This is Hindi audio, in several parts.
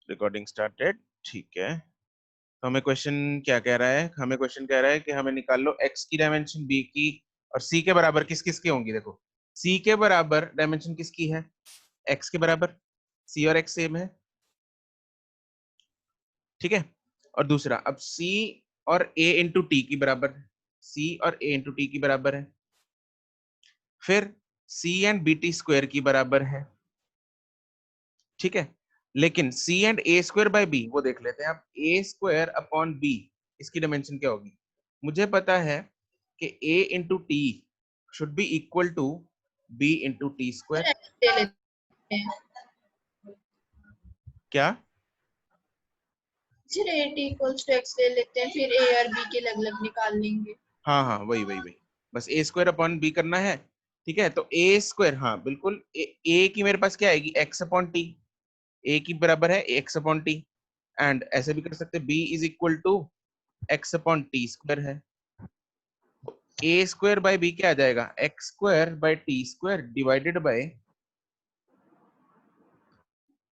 Recording started. ठीक है, तो हमें क्वेश्चन क्या कह रहा है? हमें क्वेश्चन कह रहा है कि हमें निकाल लो x की डायमेंशन, b की और c के बराबर किस किस की होंगी। देखो c के बराबर डायमेंशन किसकी है? x के बराबर। c और x सेम है, ठीक है। और दूसरा, अब c और a इंटू टी की बराबर, c और a इंटू टी की बराबर है। फिर c and B T square की बराबर है, ठीक है। लेकिन c and a square by b वो देख लेते हैं। अब a स्क्वायर अपॉन b, इसकी डायमेंशन क्या होगी? मुझे पता है कि a into T should be equal to b into T square. ले लेते हैं क्या? फिर a t equals to x ले लेते हैं, फिर a और b के अलग अलग निकाल लेंगे। हाँ हाँ, वही वही वही, बस a स्क्वायर अपॉन b करना है, ठीक है। तो a स्क्वायर, हाँ बिल्कुल, a की मेरे पास क्या आएगी? x upon T. a की बराबर है x अपॉन टी, एंड ऐसे भी कर सकते हैं b is equal to x upon T square है। ए स्क्वायर बाय बी क्या आ जाएगा? X square by T square divided by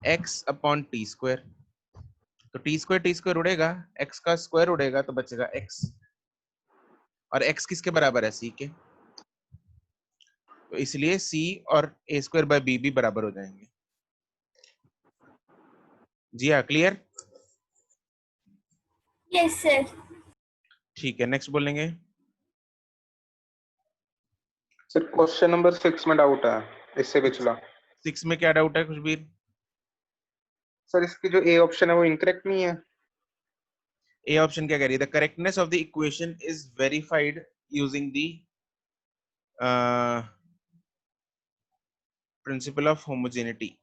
X upon T square. तो टी स्क्वायर उड़ेगा, एक्स का स्क्वायर उड़ेगा, तो बचेगा एक्स। और एक्स किसके बराबर है? सी के। तो इसलिए सी और ए स्क्वायर बाय बी भी बराबर हो जाएंगे। जी हाँ, क्लियर? Yes sir. ठीक है, नेक्स्ट बोलेंगे। सर क्वेश्चन नंबर 6 में डाउट है, इससे पिछला। 6 में क्या डाउट है खुशबीर? सर इसकी जो ए ऑप्शन है वो इनकरेक्ट नहीं है। ए ऑप्शन क्या कह रही है? The correctness of the equation is verified using the principle of homogeneity.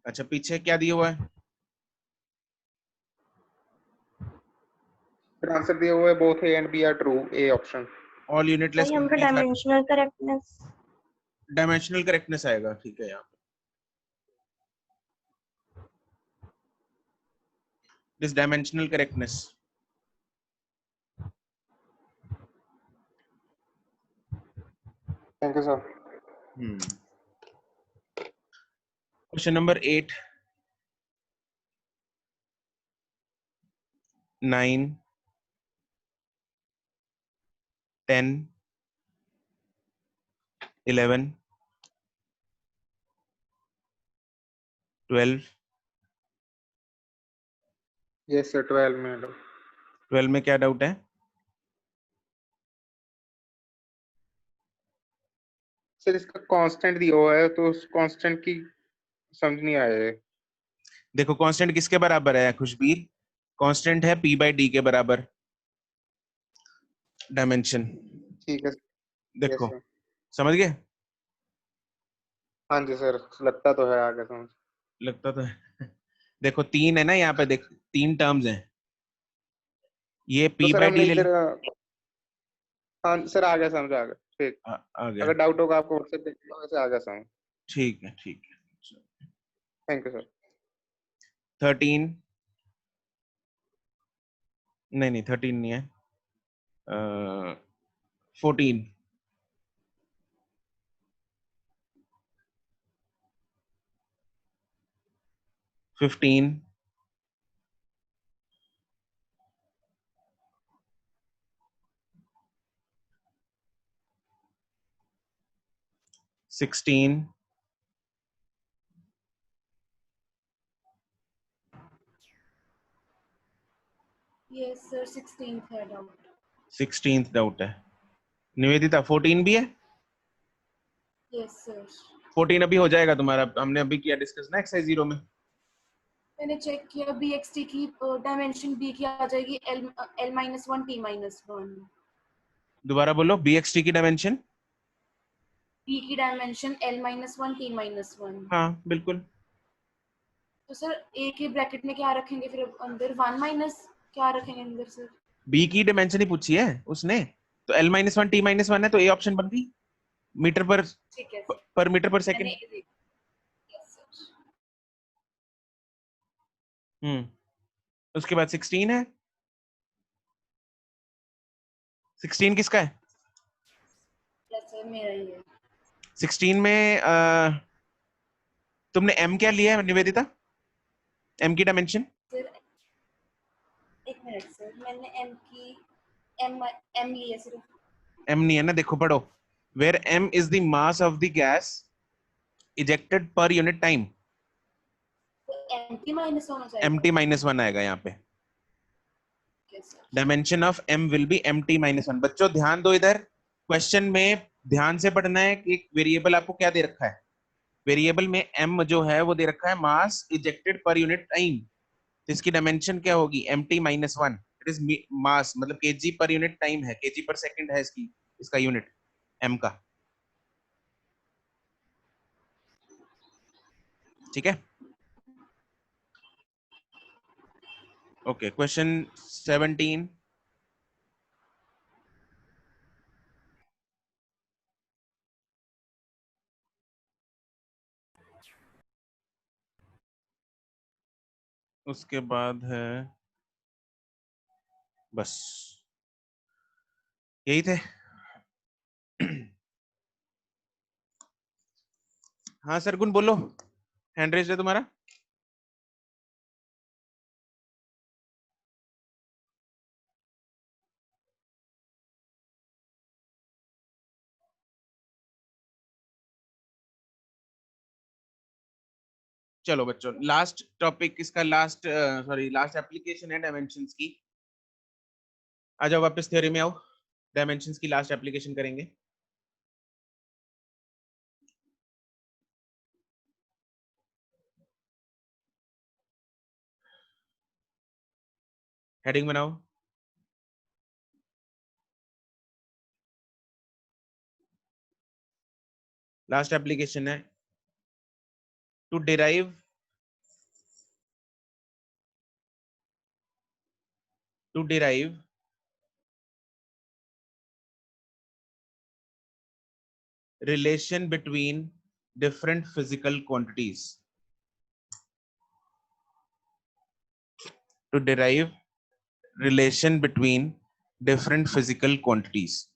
अच्छा, पीछे क्या दिया हुआ है? फिर आंसर दिया हुआ है both A and B are true, A option. All unitless भाई हम पे डायमेंशनल करेक्टनेस। डायमेंशनल करेक्टनेस आएगा, ठीक है। यहाँ this dimensional correctness. Thank you sir. Question number 8, 9, 10, 11, 12। Yes sir, 12 में डाउट। 12 में क्या डाउट है? सर इसका कांस्टेंट दिया हुआ है तो उस कांस्टेंट की समझ नहीं आया है। देखो कांस्टेंट किसके बराबर है खुशबीर? कांस्टेंट है p बाई डी के बराबर डायमेंशन। ठीक है। यस देखो, सर। समझ गए? हाँ जी सर, लगता तो है आगे समझ। लगता तो है। देखो 3 है ना यहाँ पे, देख 3 टर्म्स हैं। ये तो p सर बाई हमने डी ले इधर, हाँ सर आ गया समझ, आ गया ठीक। आ गया। अगर डाउट होगा आपको व्हाट्सएप देखना, वैसे आ गया समझ। ठीक है, ठीक है। Thank you sir. 13, नहीं नहीं 13 नहीं है, 14, 15, 16, यस सर, 16th है डाउट। 16th डाउट है। निवेदिता 14 भी है? Yes sir. 14 अभी हो जाएगा तुम्हारा, हमने अभी किया डिस्कस ना एक्सरसाइज 0 में। मैंने चेक किया, bxt की डायमेंशन b की आ जाएगी l-1 t-1। दोबारा बोलो, bxt की डायमेंशन। b की डायमेंशन l-1 t-1। हाँ बिल्कुल। तो सर a के ब्रैकेट में क्या रखेंगे फिर अंदर? 1 माइनस क्या रखेंगे अंदर सर? b की डायमेंशन ही पूछी है उसने, तो l-1 t-1 है, तो a ऑप्शन बन गई। मीटर ठीक है पर मीटर पर मैंने सेकंड। Yes sir. उसके बाद 16 है। 16 किसका है? यस सर मेरा ही है। 16 में तुमने m क्या लिया है निवेदिता, m की डायमेंशन? सर एक मिनट सर, मैंने एम की एम लिया सिर्फ। m नहीं है ना, देखो पढ़ो, where m is the mass of the gas ejected per unit time, तो एम टी माइनस होना चाहिए। mt-1 आएगा यहाँ पे। Dimension of m will be mt-1। बच्चों ध्यान दो, इधर क्वेश्चन में ध्यान से पढ़ना है कि एक वेरिएबल आपको क्या दे रखा है, वेरिएबल में m जो है वो दे रखा है मास इजेक्टेड पर यूनिट टाइम, तो इसकी डायमेंशन क्या होगी, mt-1। इट इज मास मतलब kg पर यूनिट टाइम है, kg पर सेकंड है इसकी, इसका यूनिट m का, ठीक है। Okay, question 17। उसके बाद है, बस यही थे। हाँ सरगुन बोलो, हैंड रेज है तुम्हारा। चलो बच्चों, लास्ट टॉपिक इसका, लास्ट सॉरी लास्ट एप्लीकेशन है डायमेंशंस की। आ जाओ वापस थ्योरी में आओ, डायमेंशंस की लास्ट एप्लीकेशन करेंगे। हेडिंग बनाओ। लास्ट एप्लीकेशन है to derive relation between different physical quantities, to derive relation between different physical quantities।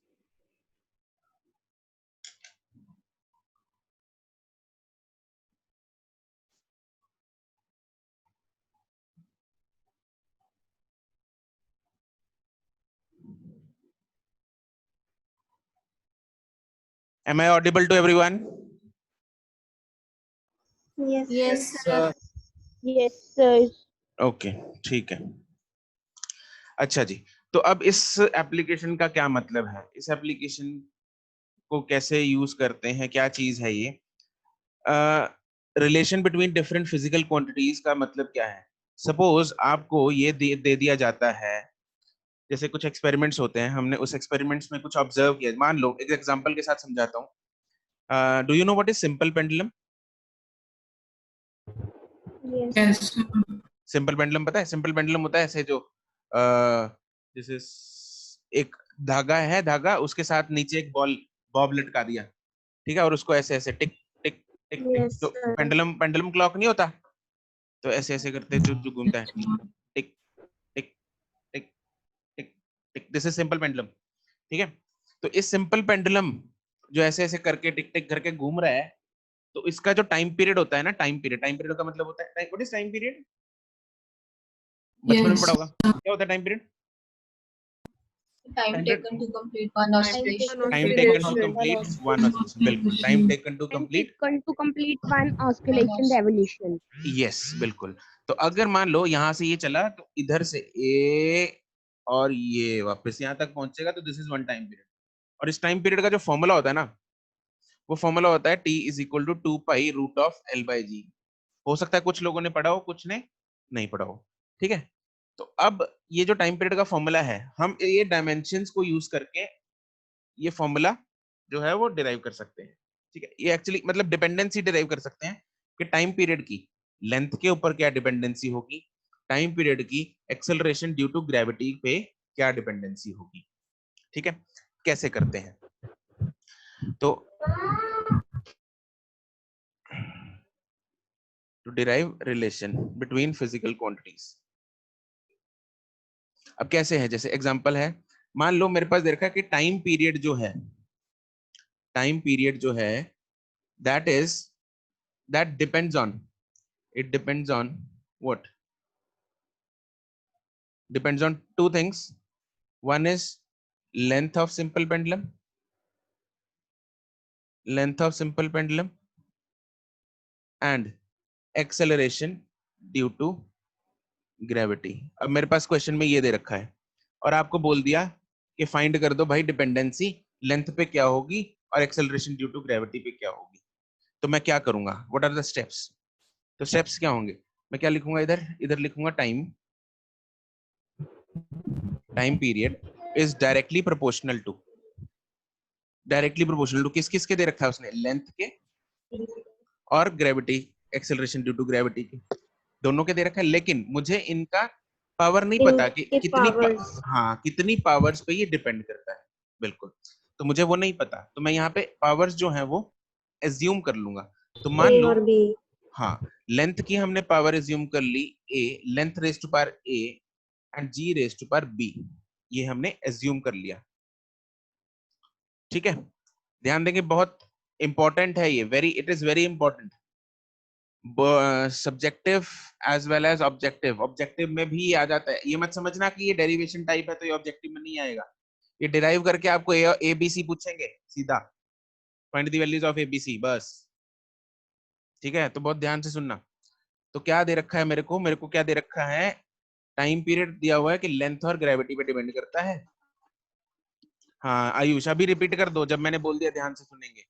Am I audible to everyone? Yes, yes sir. Sir. Yes, sir. Okay, ठीक है। अच्छा जी, तो अब इस एप्लीकेशन का क्या मतलब है, इस एप्लीकेशन को कैसे यूज करते हैं, क्या चीज है ये? Relation between different physical quantities का मतलब क्या है? सपोज आपको ये दे दिया जाता है, जैसे कुछ एक्सपेरिमेंट्स होते हैं, हमने उस एक्सपेरिमेंट्स में कुछ ऑब्जर्व किया, मान लो एक एग्जांपल के साथ समझाता हूँ। Do you know what is simple pendulum? Yes. Simple pendulum पता है? सिंपल पेंडुलम होता है ऐसे जो जैसे एक धागा है, धागा उसके साथ नीचे एक बॉब लटका दिया, ठीक है, और उसको ऐसे ऐसे टिक टिक टिक टिक, Yes, तो sir. पेंडुलम पेंडुलम क्लॉक नहीं होता, तो ऐसे ऐसे करते जो जो घूमता है, टिक टिक टिक टिक टिक, दिस इज सिंपल पेंडुलम, ठीक है। तो इस सिंपल पेंडुलम जो ऐसे ऐसे करके टिक टिक करके घूम रहा है, तो इसका जो टाइम पीरियड होता है ना, टाइम पीरियड का मतलब होता है, व्हाट इज टाइम पीरियड? बचपन में पढ़ा होगा, क्या होता है time period? Time taken to complete one oscillation. Time taken to complete one oscillation, बिल्कुल, time taken to Time complete taken to complete one One oscillation revolution. Yes, बिल्कुल। तो अगर मान लो यहाँ से ये चला, तो इधर से ए और ये वापस यहाँ तक पहुंचेगा, तो this is one time period. और इस टाइम पीरियड का जो फॉर्मूला होता है ना, वो फॉर्मूला होता है t is equal to 2 pi root of l by G. हो सकता है कुछ लोगों ने पढ़ा हो, कुछ ने नहीं पढ़ा हो, ठीक है। तो अब ये जो टाइम पीरियड का फॉर्मूला है, हम ये डायमेंशंस को यूज करके ये फॉर्मूला जो है वो डिराइव कर सकते हैं, ठीक है। ये एक्चुअली मतलब डिपेंडेंसी डिराइव कर सकते हैं कि टाइम पीरियड की लेंथ के ऊपर क्या डिपेंडेंसी होगी, टाइम पीरियड की एक्सेलरेशन ड्यू टू ग्रेविटी पे क्या डिपेंडेंसी होगी, ठीक है। कैसे करते हैं, तो to derive relation between physical quantities। अब कैसे है, जैसे एग्जांपल है, मान लो मेरे पास दे रखा है कि टाइम पीरियड जो है that is that depends on, it depends on what? Depends on two things. One is length of simple pendulum, length of simple pendulum, and acceleration due to gravity. अब मेरे पास क्वेश्चन में ये दे रखा है और आपको बोल दिया कि फाइंड कर दो भाई डिपेंडेंसी लेंथ पे क्या होगी और एक्सेलरेशन ड्यू टू ग्रेविटी पे क्या होगी। तो मैं क्या करूंगा, व्हाट आर द स्टेप्स? तो स्टेप्स क्या होंगे, मैं क्या लिखूंगा इधर, इधर लिखूंगा time, time period is directly proportional to, directly proportional to किस किस के दे रखा है उसने, लेंथ के और gravity, acceleration due to gravity के, दोनों के दे रखा है। लेकिन मुझे इनका पावर नहीं पता कि इनके कितनी powers। हाँ कितनी पावर्स पे ये डिपेंड करता है, बिल्कुल। तो मुझे वो नहीं पता, तो मैं यहाँ पे पावर्स जो है वो एज्यूम कर लूंगा। तो मान A लो और B। हाँ लेंथ की हमने पावर एज्यूम कर ली a, length raise to power a and g raise to power b, ये हमने एज्यूम कर लिया। ठीक है, ध्यान देंगे, बहुत इंपॉर्टेंट है ये, very, it is very important. Subjective as well as objective, objective में भी आ जाता है। ये मत समझना कि ये डेरिवेशन टाइप है तो ये ऑब्जेक्टिव में नहीं आएगा, ये डिराइव करके आपको ए बी सी पूछेंगे सीधा, find the values of A B C, बस। ठीक है, तो बहुत ध्यान से सुनना। तो क्या दे रखा है मेरे को, मेरे को क्या दे रखा है, टाइम पीरियड दिया हुआ है कि लेंथ और ग्रेविटी पे डिपेंड करता है। हाँ आयुष अभी रिपीट कर दो, जब मैंने बोल दिया ध्यान से सुनेंगे।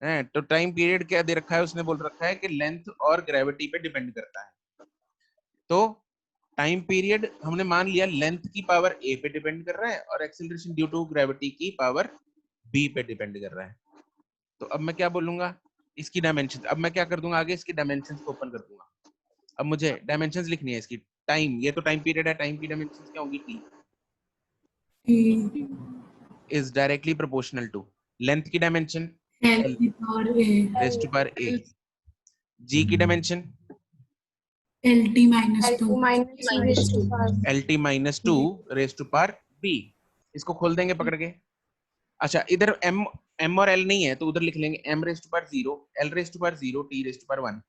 है तो टाइम पीरियड क्या दे रखा है, उसने बोल रखा है कि लेंथ और ग्रेविटी पे डिपेंड करता है। तो टाइम पीरियड हमने मान लिया लेंथ की पावर ए पे डिपेंड कर रहा है और एक्सेलरेशन ड्यू टू ग्रेविटी की पावर बी पे डिपेंड कर रहा है। तो अब मैं क्या बोलूंगा, इसकी डायमेंशन, अब मैं क्या कर दूंगा आगे, इसकी डायमेंशंस को ओपन कर दूंगा। अब मुझे डायमेंशंस लिखनी है इसकी, टाइम, ये तो टाइम पीरियड है, टाइम की डायमेंशंस क्या होगी, T is directly proportional to length की डायमेंशन L की power A, raise to power A, G की dimension LT minus L2 2. minus 2 raised to power। L T minus two raise to power B. इसको खोल देंगे पकड़ के। अच्छा इधर m और l नहीं है तो उधर लिख लेंगे m raise to power 0, l raise to power 0, t raise to power 1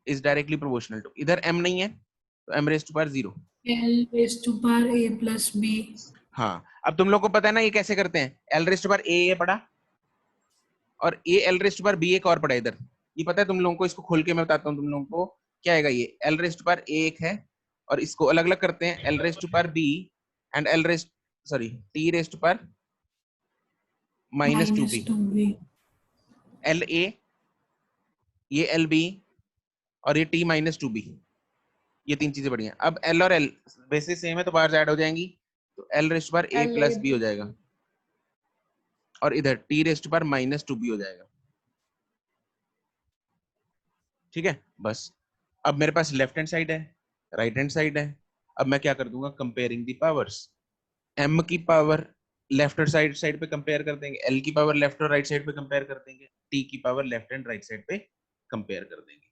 is directly proportional to, इधर m नहीं है तो m raise to power 0। L raised to power A plus B. हाँ अब तुम लोग को पता है ना ये कैसे करते हैं, l raise to power a ये पढ़ा और a l raise to power b एक और पढ़ा इधर, ये पता है तुम लोगों को। इसको खोल के मैं बताता हूँ तुम लोगों को क्या आएगा। ये l raise to power a एक है और इसको अलग अलग करते हैं, l raise to power b and l raise sorry t raise to power minus 2b, 2B. L A, ये एल बी और ये टी माइनस 2b, ये तीन चीजें बढ़िया। अब एल और एल वैसे सेम है तो पावर्स ऐड हो जाएंगी, तो एल रेस्ट पर ए प्लस बी हो जाएगा और इधर टी रेस्ट पर माइनस 2b हो जाएगा। ठीक है, बस। अब मेरे पास लेफ्ट हैंड साइड है, राइट हैंड साइड है। अब मैं क्या कर दूंगा, कंपेयरिंग दी पावर्स, m की पावर लेफ्ट और साइड पे कंपेयर कर देंगे, l की पावर लेफ्ट और राइट साइड पे कंपेयर कर देंगे, t की power left and right side पे कंपेयर कर देंगे।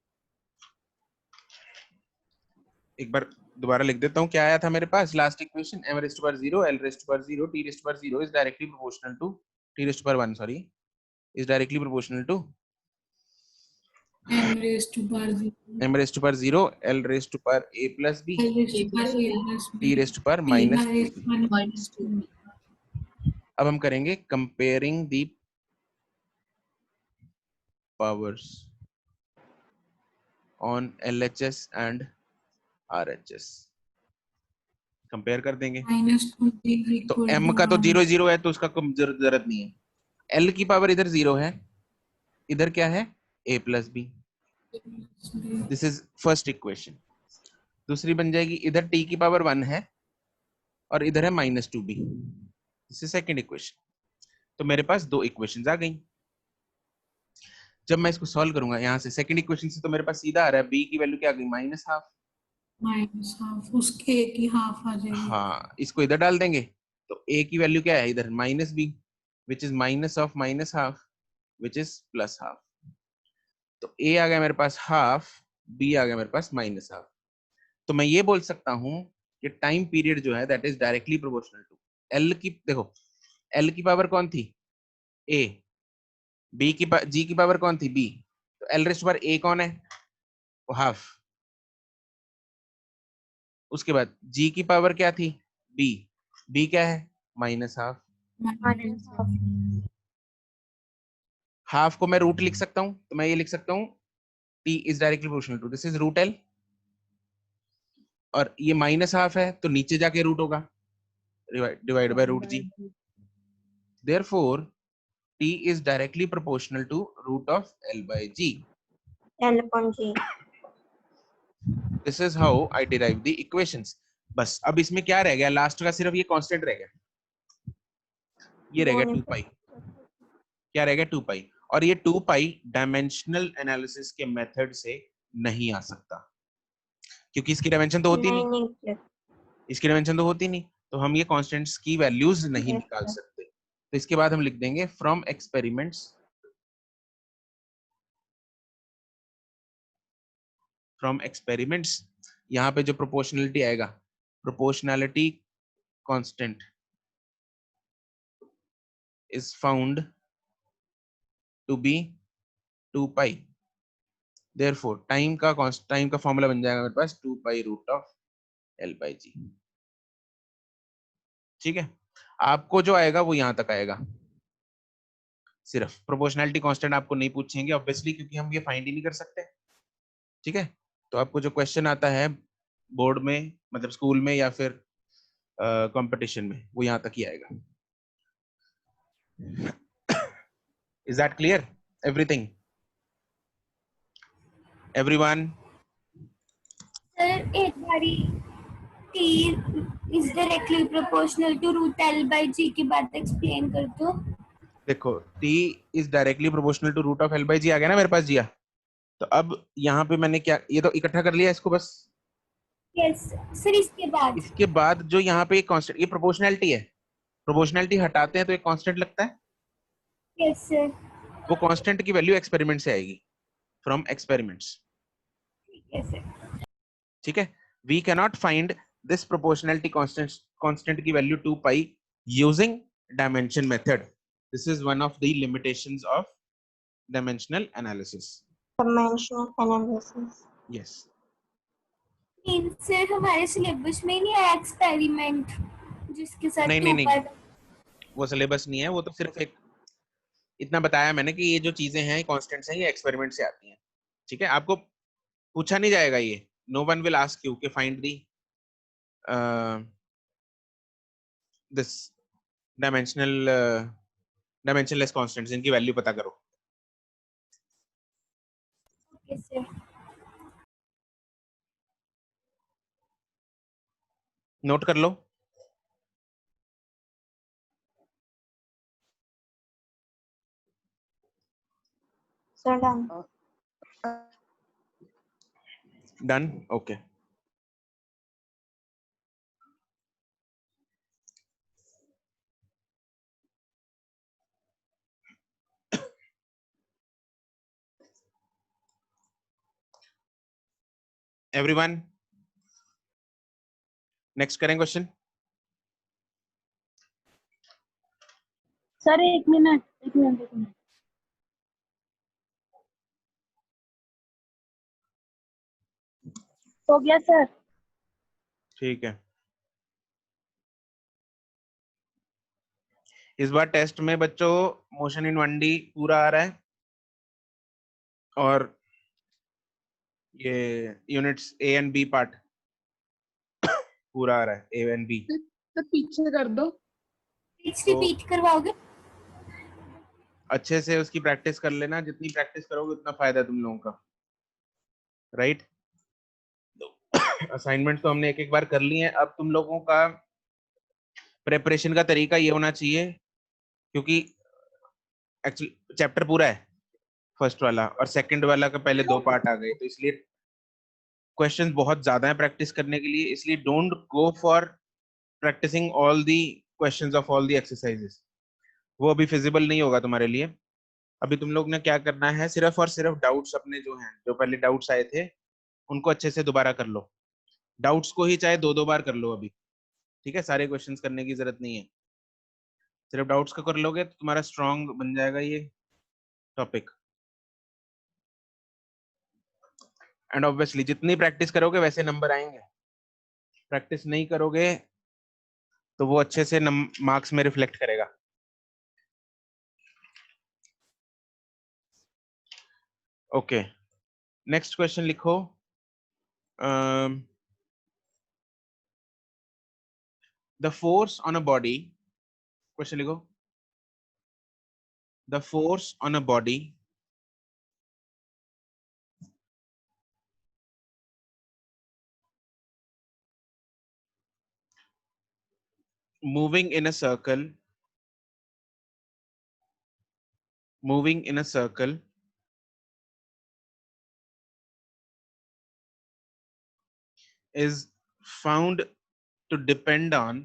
एक बार दोबारा लिख देता हूँ क्या आया था मेरे पास last equation, m raise to power 0, l raise to power 0, t raise to power 0 is directly proportional to t raise to power 1 sorry is directly proportional to M raised to power 0. m raise to power 0, l raise to power a plus b, L raised to power A plus B. t raise to power T minus raised to 2b। power minus 2B. अब हम करेंगे comparing the powers on LHS and RHS, compare कर देंगे। Minus 2B is तो equal m to का तो 1. 0 0 है तो उसका कोई जरूरत नहीं है, l की पावर इधर 0 है, इधर क्या है a plus b, this is first equation. दूसरी बन जाएगी, इधर t की पावर 1 है और इधर है minus 2b, this is second equation. तो मेरे पास दो इक्वेशंस आ गई। जब मैं इसको सॉल्व करूंगा यहाँ से सेकंड इक्वेशन से, तो मेरे पास सीधा आ रहा है b की वैल्यू क्या आ गई, माइनस हाफ। Minus half. उसके A की half आ जाएगी. हाँ इसको इधर डाल देंगे तो a की वैल्यू क्या है इधर, minus b which is minus of minus half which is plus half. तो a आ गया मेरे पास हाफ, b आ गया मेरे पास माइनस हाफ। तो मैं ये बोल सकता हूँ कि टाइम पीरियड जो है that is directly proportional to l की, देखो l की पावर कौन थी a, b की g की पावर कौन थी b, तो तो एल रेस्ट पर ए कौन है, वो हाफ। उसके बाद जी की पावर क्या थी, बी, बी क्या है, माइनस हाफ। हाफ को मैं रूट लिख सकता हूं, तो मैं ये लिख सकता हूं T is directly proportional to, this is root L, और ये माइनस हाफ है तो नीचे जाके रूट होगा, divide by root G. Therefore T is directly proportional to root of L by G. L upon G. This is how I derive the equations. बस अब इसमें क्या रह गया, लास्ट का सिर्फ ये कांस्टेंट रह गया, ये रह गया 2 पाई, क्या रह गया 2 पाई, और ये 2 पाई डायमेंशनल एनालिसिस के मेथड से नहीं आ सकता, क्योंकि इसकी डायमेंशन तो होती नहीं, इसकी डायमेंशन तो होती नहीं, तो हम ये कांस्टेंट्स की वैल्यूज नहीं Yes, निकाल sir. सकते। तो इसके बाद हम लिख देंगे फ्रॉम एक्सपेरिमेंट्स, फ्रॉम एक्सपेरिमेंट्स, यहाँ पे जो प्रोपोर्शनलिटी आएगा, proportionality constant is found to be 2 pi, therefore time का फॉर्मूला बन जाएगा मेरे पास 2 pi root of L by G। ठीक है, आपको जो आएगा वो यहां तक आएगा, सिर्फ प्रोपोर्शनलिटी कांस्टेंट आपको नहीं पूछेंगे ऑब्वियसली, क्योंकि हम ये फाइंड ही नहीं कर सकते। ठीक है, तो आपको जो क्वेश्चन आता है बोर्ड में, मतलब स्कूल में या फिर कंपटीशन में, वो यहां तक ही आएगा। Is that clear everything, everyone? Sir एक बारी T is directly proportional to root L by G की बात एक्सप्लेन कर दो। देखो T is directly proportional to root of L by G आ गया ना मेरे पास जिया, तो अब यहाँ पे मैंने क्या, ये तो इकट्ठा कर लिया इसको बस। यस सर, इसके बाद जो यहाँ पे एक कांस्टेंट, ये प्रोपोर्शनलिटी है, प्रोपोर्शनलिटी हटाते हैं तो एक कांस्टेंट लगता है, यस सर, वो कांस्टेंट की वैल्यू एक्सपेरिमेंट से आएगी, फ्रॉम एक्सपेरिमेंट्स। Yes sir. ठीक है, we cannot find this proportionality constant की value 2 pi using dimension method, this is one of the limitations of dimensional analysis. Dimensional analysis. Yes, sir हमारे सिलेबस में नहीं आया एक्सपेरिमेंट जिसके साथ नहीं 2 नहीं नहीं, पाई। वो सिलेबस नहीं है, वो तो सिर्फ एक इतना बताया मैंने कि ये जो चीजें हैं कांस्टेंट्स हैं, ये एक्सपेरिमेंट से आती हैं। ठीक है, आपको पूछा नहीं जाएगा ये, no one will ask you कि find the this dimensionless constants, इनकी वैल्यू पता करो। Okay sir. नोट कर लो। So done. Done, okay. Everyone, next करें क्वेश्चन। सर एक मिनट हो गया सर। ठीक है, इस बार टेस्ट में बच्चों मोशन इन 1D पूरा आ रहा है, और ये units A and B part पूरा आ रहा है, A एंड B। तो पीछे कर दो। रिपीट करवाओगे? अच्छे से उसकी प्रैक्टिस कर लेना, जितनी प्रैक्टिस करोगे उतना फायदा है तुम लोगों का, राइट? असाइनमेंट तो हमने एक एक बार कर ली है, अब तुम लोगों का प्रेपरेशन का तरीका ये होना चाहिए, क्योंकि एक्चुअली चैप्टर पूरा है फर्स्ट वाला, और सेकंड वाला का पहले 2 पार्ट आ गए, तो इसलिए क्वेश्चंस बहुत ज्यादा है प्रैक्टिस करने के लिए, इसलिए don't go for practising all the questions of all the exercises, वो अभी फिजिबल नहीं होगा तुम्हारे लिए। अभी तुम लोग ने क्या करना है, सिर्फ और सिर्फ डाउट्स अपने जो हैं, जो पहले डाउट्स आए थे उनको अच्छे से दोबारा कर लो, डाउट्स को ही चाहे 2-2 बार कर लो अभी। ठीक है, सारे क्वेश्चंस करने की जरूरत नहीं है, सिर्फ डाउट्स का कर लोगे तो तुम्हारा स्ट्रॉन्ग बन जाएगा ये टॉपिक। एंड ऑब्वियसली जितनी प्रैक्टिस करोगे वैसे नंबर आएंगे, प्रैक्टिस नहीं करोगे तो वो अच्छे से मार्क्स में रिफ्लेक्ट करेगा। ओके, नेक्स्ट क्वेश्चन लिखो। The force on a body, question लिखो, the force on a body moving in a circle, moving in a circle is found to depend on,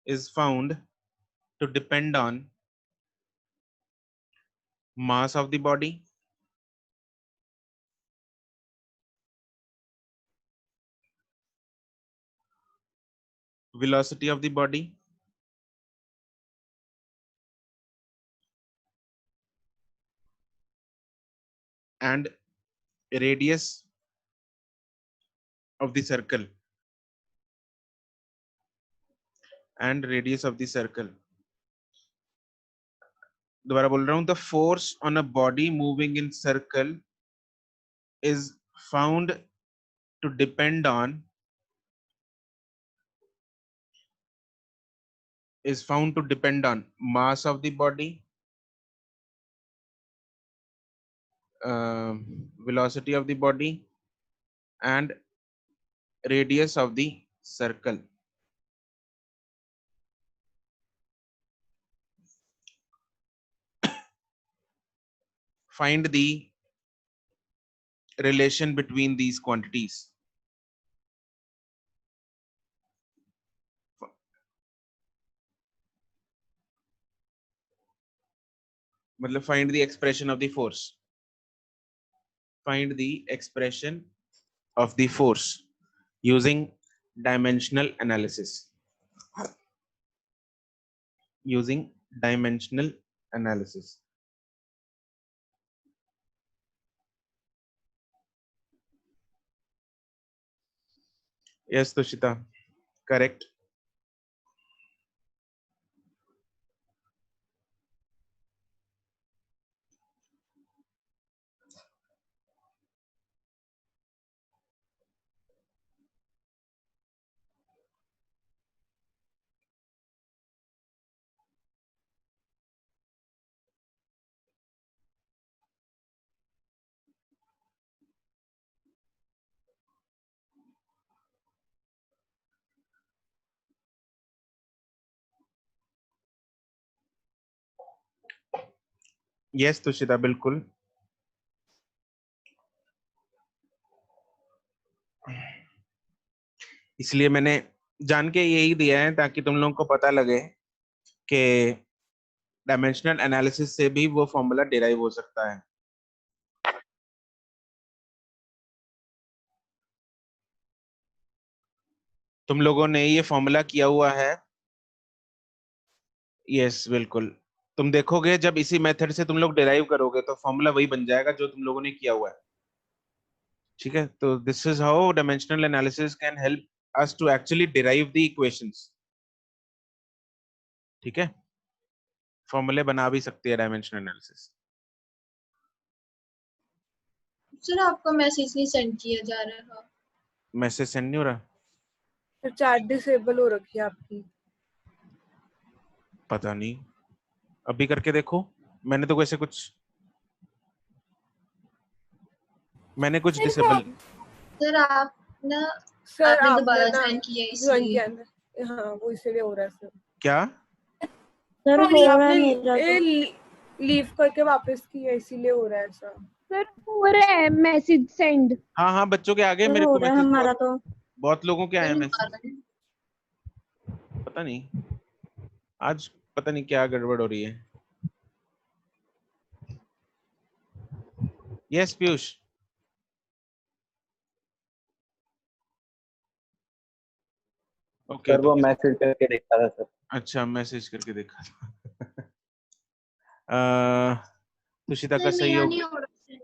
is found to depend on mass of the body, velocity of the body, and radius of the circle, and radius of the circle। दोबारा बोल रहा हूं, the force on a body moving in circle is found to depend on, is found to depend on mass of the body, velocity of the body, and radius of the circle। Find the relation between these quantities। मतलब find the expression of the force, find the expression of the force using dimensional analysis, using dimensional analysis। Yes Tushita, correct। Yes Tushita बिल्कुल। इसलिए मैंने जान के यही दिया है ताकि तुम लोगों को पता लगे कि डायमेंशनल एनालिसिस से भी वो फॉर्मूला डिराइव हो सकता है। तुम लोगों ने ये फॉर्मूला किया हुआ है। यस बिल्कुल, तुम देखोगे जब इसी मेथड से तुम लोग डिराइव करोगे तो फॉर्मूला वही बन जाएगा जो तुम लोगों ने किया हुआ है। ठीक है, तो this is how dimensional analysis can help us to actually derive the equations. ठीक है, फॉर्मूले बना भी सकती है डायमेंशनल एनालिसिस। सर आपका मैसेज नहीं सेंड किया जा रहा। मैसेज सेंड नहीं हो रहा? फिर चैट डिसेबल हो रखी है आपकी। पता नहीं, अभी करके देखो। मैंने तो वैसे कुछ डिसेबल। सर आप ना, सर आपने दोबारा आपने ज्वाइन किया ज्वाइन इसलिए। किया, हाँ वो इसलिए हो रहा है सर। क्या सर हो रहा है मेरा आपने तो। लीव करके वापस किया इसीलिए हो रहा है सर। सर हो रहा है मैसेज सेंड। हाँ हाँ, बच्चों के आगे सर मेरे हो को रहा है मैसेज हमारा तो। बहुत लोगों के आए सर मैसेज। दोबारा पता नहीं आज पता नहीं क्या गड़बड़ हो रही है। यस पीयूष। ओके सर वो मैसेज करके देखा था सर। अच्छा, मैसेज करके देखा तुषिता का सर सही मेरा हो नहीं गया। हो रहा।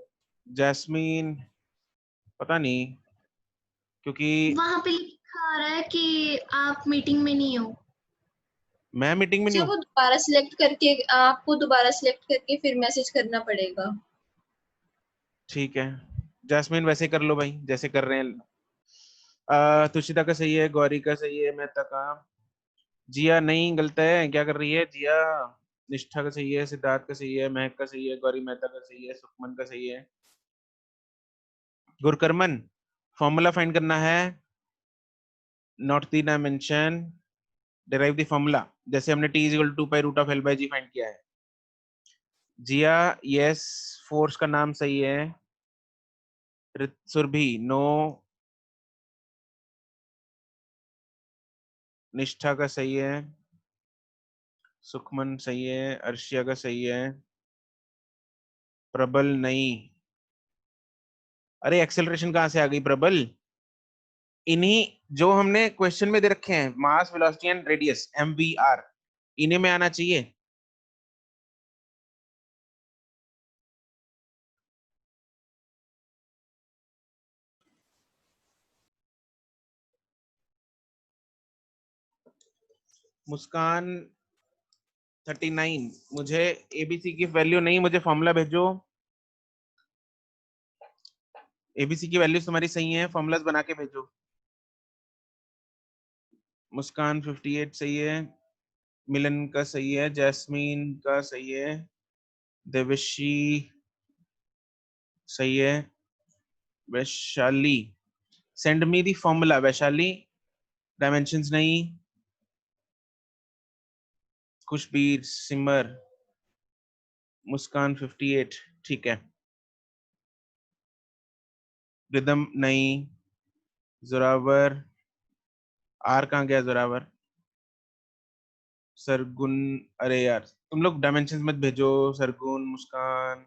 जैस्मीन पता नहीं, क्योंकि वहां पे लिखा आ रहा है कि आप मीटिंग में नहीं हो। मैं मीटिंग में नहीं अच्छा, हूँ। वो दोबारा सिलेक्ट करके, आपको दोबारा सिलेक्ट करके फिर मैसेज करना पड़ेगा। ठीक है, जैस्मिन वैसे कर लो भाई जैसे कर रहे हैं। तुषिता का सही है, गौरी का सही है, मेहता का। जिया नहीं, गलत है, क्या कर रही है जिया? निष्ठा का सही है, सिद्धार्थ का सही है, महक का सही है, गौरी मेहता का सही है, सुखमन का सही है। गुरकर्मन, फॉर्मूला फाइंड करना है, not the dimension, derive the formula, जैसे हमने t is equal to 2 pi root of l by G find किया है। जिया यस, फोर्स का नाम सही है। सुरभि नो, निष्ठा का सही है, सुखमन सही है, अर्शिया का सही है, प्रबल नहीं। अरे एक्सेलरेशन कहाँ से आ गई प्रबल? इन्हीं जो हमने क्वेश्चन में दे रखे हैं, मास वेलोसिटी एंड रेडियस MVR, इन्हीं में आना चाहिए। मुस्कान 39, मुझे एबीसी की वैल्यू नहीं, मुझे फॉर्मूला भेजो। एबीसी की वैल्यूज तुम्हारी सही है, फॉर्मूलाज बना के भेजो। मुस्कान 58 सही है, मिलन का सही है, जैस्मीन का सही है, देवशी सही है, Vaishali send me the formula. Vaishali dimensions नहीं, खुशबीर सिमर, मुस्कान 58 ठीक है, रिदम नहीं, जोरावर, आर कहाँ गया जोरावर, सरगुन, अरे यार तुम लोग डायमेंशंस मत भेजो, सरगुन, मुस्कान,